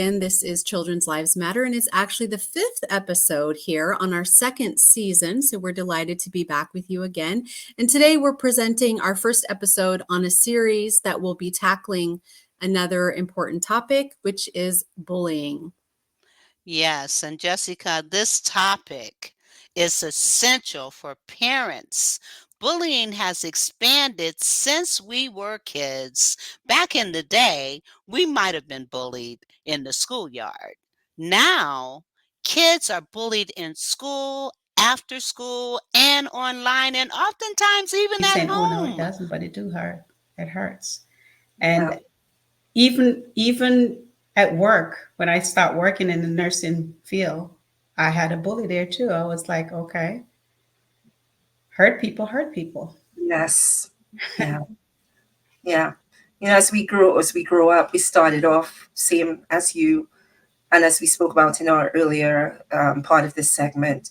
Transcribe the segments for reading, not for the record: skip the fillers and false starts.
And this is Children's Lives Matter, and it's actually the 5th episode here on our 2nd season. So we're delighted to be back with you again. And today we're presenting our first episode on a series that will be tackling another important topic, which is bullying. Yes, and Jessica, this topic is essential for parents. Bullying has expanded since we were kids. Back in the day, we might have been bullied in the schoolyard. Now, kids are bullied in school, after school, and online, and oftentimes even at Saying, "Oh no, it home. doesn't," but it do hurt. It hurts, Yeah. and even at work, when I started working in the nursing field, I had a bully there too. I was like, okay, hurt people hurt people. Yes. Yeah. Yeah. As we grow up, we started off same as you, and as we spoke about in our earlier part of this segment,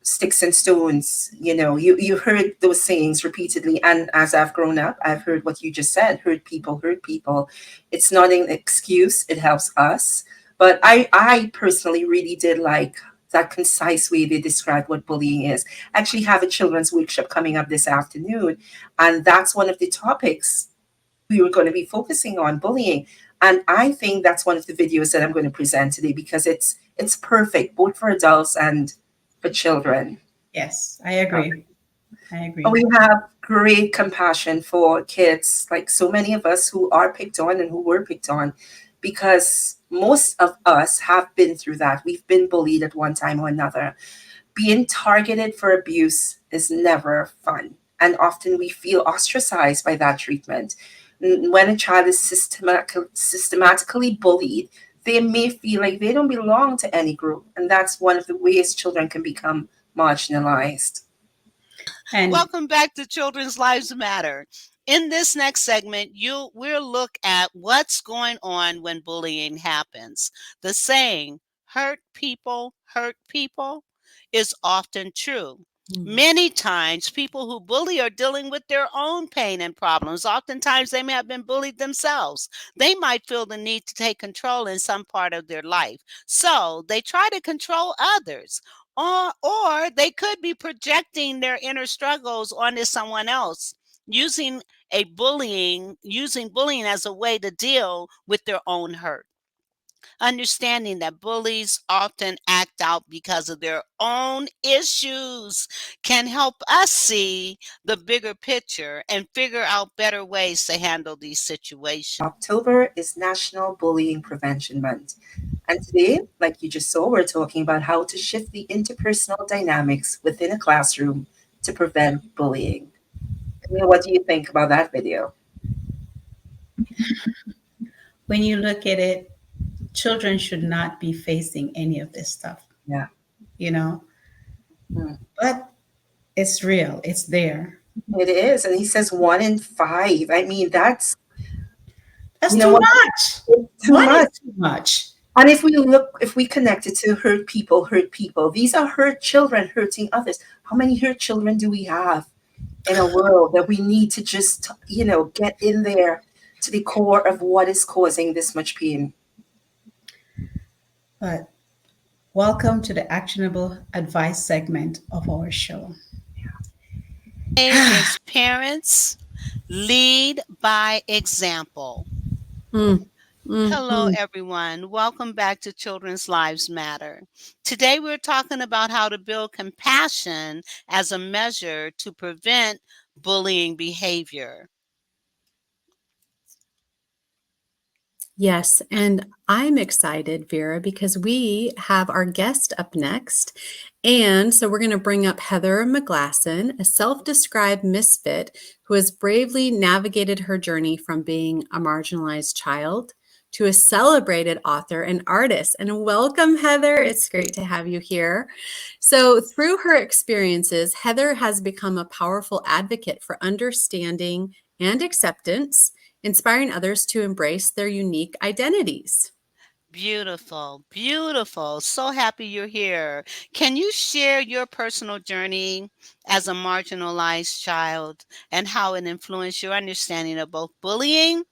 sticks and stones. You heard those sayings repeatedly, and as I've grown up, I've heard what you just said: hurt people hurt people. It's not an excuse, it helps us. But I personally really did like that concise way they described what bullying is. I actually have a children's workshop coming up this afternoon, and that's one of the topics we were going to be focusing on: bullying. And I think that's one of the videos that I'm going to present today, because it's perfect both for adults and for children. Yes, I agree. I And agree. we have great compassion for kids, like so many of us who are picked on and who were picked on, because most of us have been through that. We've been bullied at one time or another. Being targeted for abuse is never fun. And often we feel ostracized by that treatment. When a child is systematically bullied, they may feel like they don't belong to any group. And that's one of the ways children can become marginalized. And Welcome back to Children's Lives Matter. In this next segment, we'll look at what's going on when bullying happens. The saying, hurt people, is often true. Many times, people who bully are dealing with their own pain and problems. Oftentimes, they may have been bullied themselves. They might feel the need to take control in some part of their life. So they try to control others. Or they could be projecting their inner struggles onto someone else, using using bullying as a way to deal with their own hurt. Understanding that bullies often act out because of their own issues can help us see the bigger picture and figure out better ways to handle these situations. October is National Bullying Prevention Month. And today, like you just saw, we're talking about how to shift the interpersonal dynamics within a classroom to prevent bullying. Camille, what do you think about that video? when you look at it, children should not be facing any of this stuff, Yeah. you know, Hmm. but it's real, it's there. It is. And he says 1 in 5. I mean, that's, That's you know too what? much. It's too One is much. too much. And if we connect it to hurt people, these are hurt children hurting others. How many hurt children do we have in a world that we need to just, get in there to the core of what is causing this much pain? But welcome to the actionable advice segment of our show. Today is parents lead by example. Mm, mm, Hello, mm. everyone. Welcome back to Children's Lives Matter. Today, we're talking about how to build compassion as a measure to prevent bullying behavior. Yes, and I'm excited, Vera, because we have our guest up next. And so we're going to bring up Heather McGlasson, a self described misfit who has bravely navigated her journey from being a marginalized child to a celebrated author and artist. And welcome, Heather. It's great to have you here. So, through her experiences, Heather has become a powerful advocate for understanding and acceptance, inspiring others to embrace their unique identities. Beautiful, beautiful. So happy you're here. Can you share your personal journey as a marginalized child and how it influenced your understanding of both bullying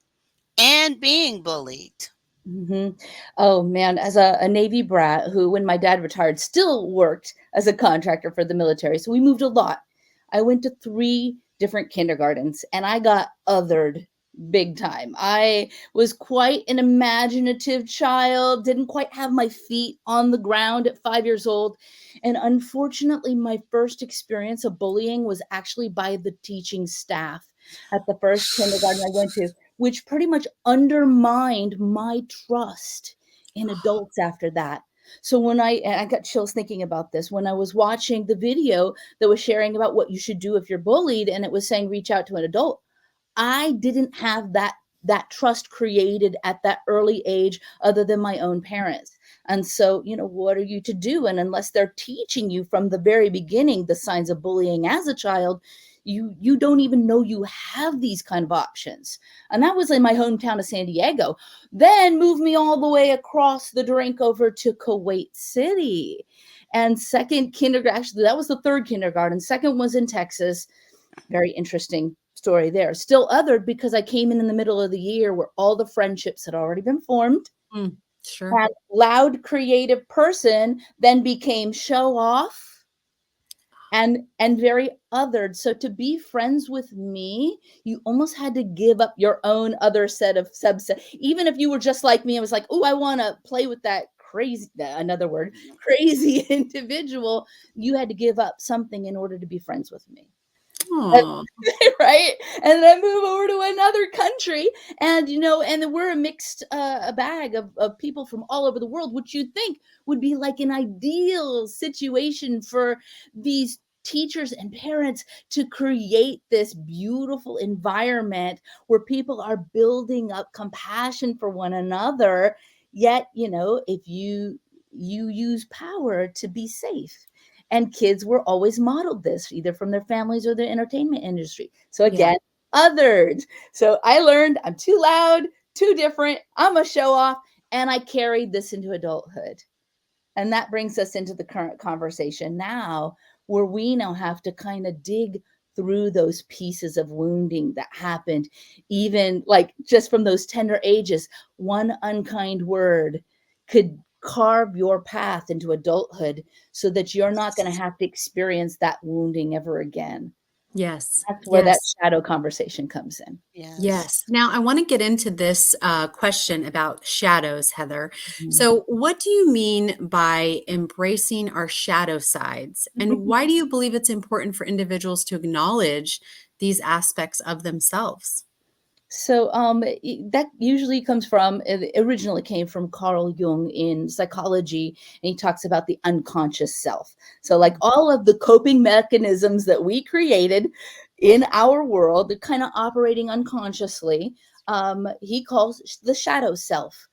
and being bullied? Oh man, as a Navy brat who, when my dad retired, still worked as a contractor for the military. So we moved a lot. I went to 3 different kindergartens and I got othered big time. I was quite an imaginative child, didn't quite have my feet on the ground at 5 years old. And unfortunately, my first experience of bullying was actually by the teaching staff at the first kindergarten I went to, which pretty much undermined my trust in adults after that. So when I got chills thinking about this, when I was watching the video that was sharing about what you should do if you're bullied, and it was saying reach out to an adult, I didn't have that trust created at that early age other than my own parents. And so, what are you to do? And unless they're teaching you from the very beginning the signs of bullying as a child, you don't even know you have these kind of options. And that was in my hometown of San Diego. Then move me all the way across the drink over to Kuwait City. And second kindergarten, actually, that was the third kindergarten. Second was in Texas. Very interesting story there. Still othered because I came in the middle of the year where all the friendships had already been formed. Sure. And loud, creative person then became show off and very othered. So to be friends with me, you almost had to give up your own other set of subset. Even if you were just like me, I was like, oh, I want to play with that crazy, another word, crazy individual. You had to give up something in order to be friends with me. Aw. Right? And then move over to another country, and and we're a mixed a bag of people from all over the world, which you'd think would be like an ideal situation for these teachers and parents to create this beautiful environment where people are building up compassion for one another. Yet, if you use power to be safe. And kids were always modeled this either from their families or their entertainment industry. So again, othered. So I learned I'm too loud, too different. I'm a show off. And I carried this into adulthood. And that brings us into the current conversation now, where we now have to kind of dig through those pieces of wounding that happened, even like just from those tender ages. One unkind word could carve your path into adulthood so that you're not going to have to experience that wounding ever again. Yes. That's where that Yes. shadow conversation comes in. Yes. Now, I want to get into this question about shadows, Heather. So, what do you mean by embracing our shadow sides? And why do you believe it's important for individuals to acknowledge these aspects of themselves? So that usually comes from, it originally came from Carl Jung in psychology, and he talks about the unconscious self. So like all of the coping mechanisms that we created in our world, they're kind of operating unconsciously. He calls the shadow self.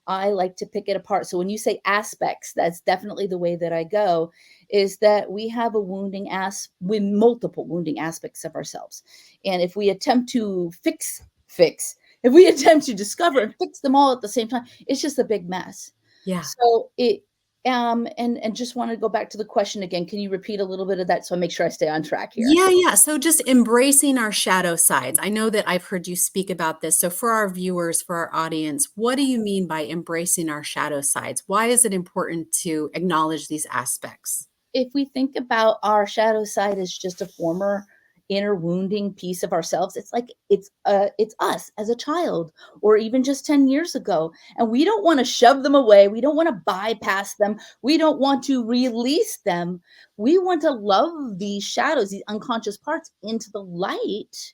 I like to pick it apart. So when you say aspects, that's definitely the way that I go, is that we have a with multiple wounding aspects of ourselves. And if we attempt to fix, if we attempt to discover and fix them all at the same time, it's just a big mess. Yeah. So and just want to go back to the question again. Can you repeat a little bit of that so I make sure I stay on track here? Yeah. So just embracing our shadow sides. I know that I've heard you speak about this. So for our viewers, for our audience, what do you mean by embracing our shadow sides? Why is it important to acknowledge these aspects? If we think about our shadow side as just a former inner wounding piece of ourselves, it's like it's us as a child or even just 10 years ago, and we don't want to shove them away, we don't want to bypass them, we don't want to release them. We want to love these shadows, these unconscious parts, into the light.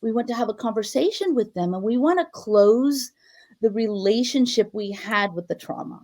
We want to have a conversation with them, and we want to close the relationship we had with the trauma.